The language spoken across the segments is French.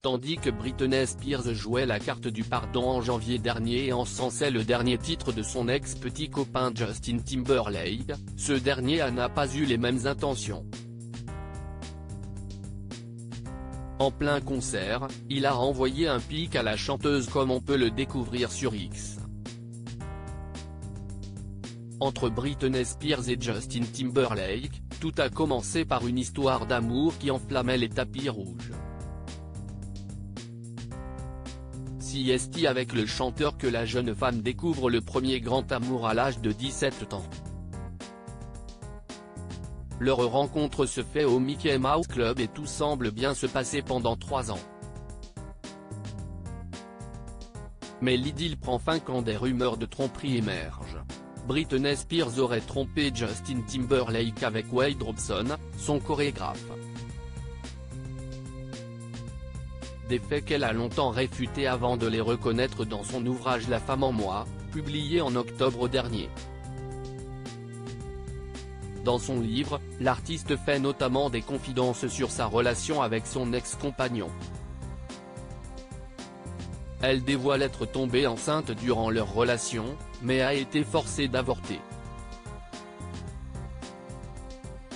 tandis que Britney Spears jouait la carte du pardon en janvier dernier et encensait le dernier titre de son ex-petit copain Justin Timberlake, ce dernier n'a pas eu les mêmes intentions. En plein concert, il a renvoyé un pic à la chanteuse comme on peut le découvrir sur X. Entre Britney Spears et Justin Timberlake, tout a commencé par une histoire d'amour qui enflammait les tapis rouges. Si est avec le chanteur que la jeune femme découvre le premier grand amour à l'âge de 17 ans. Leur rencontre se fait au Mickey Mouse Club et tout semble bien se passer pendant 3 ans. Mais l'idylle prend fin quand des rumeurs de tromperie émergent. Britney Spears aurait trompé Justin Timberlake avec Wade Robson, son chorégraphe. Des faits qu'elle a longtemps réfutés avant de les reconnaître dans son ouvrage La femme en moi, publié en octobre dernier. Dans son livre, l'artiste fait notamment des confidences sur sa relation avec son ex-compagnon. Elle dévoile être tombée enceinte durant leur relation, mais a été forcée d'avorter.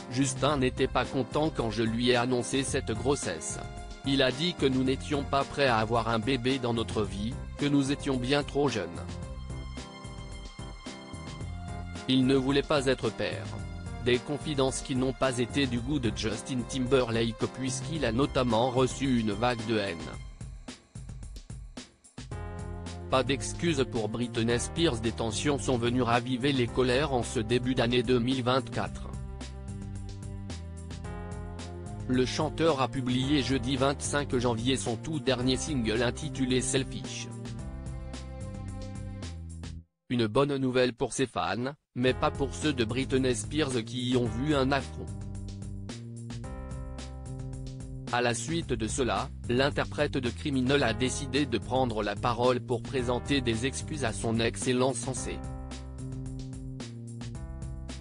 Justin n'était pas content quand je lui ai annoncé cette grossesse. Il a dit que nous n'étions pas prêts à avoir un bébé dans notre vie, que nous étions bien trop jeunes. Il ne voulait pas être père. Des confidences qui n'ont pas été du goût de Justin Timberlake puisqu'il a notamment reçu une vague de haine. Pas d'excuses pour Britney Spears. Des tensions sont venues raviver les colères en ce début d'année 2024. Le chanteur a publié jeudi 25 janvier son tout dernier single intitulé Selfish. Une bonne nouvelle pour ses fans, mais pas pour ceux de Britney Spears qui y ont vu un affront. À la suite de cela, l'interprète de Criminal a décidé de prendre la parole pour présenter des excuses à son ex et l'encenser.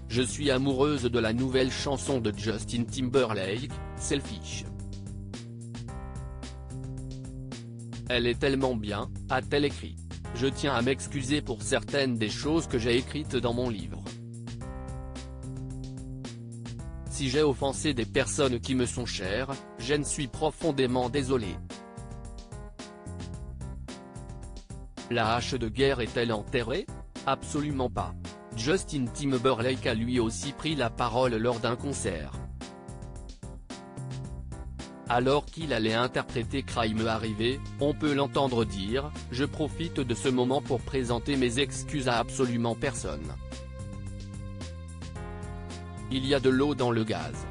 Je suis amoureuse de la nouvelle chanson de Justin Timberlake, Selfish. Elle est tellement bien, a-t-elle écrit. Je tiens à m'excuser pour certaines des choses que j'ai écrites dans mon livre. Si j'ai offensé des personnes qui me sont chères, j'en suis profondément désolé. La hache de guerre est-elle enterrée? Absolument pas. Justin Timberlake a lui aussi pris la parole lors d'un concert. Alors qu'il allait interpréter Cry Me Arrivé, on peut l'entendre dire « Je profite de ce moment pour présenter mes excuses à absolument personne. Il y a de l'eau dans le gaz.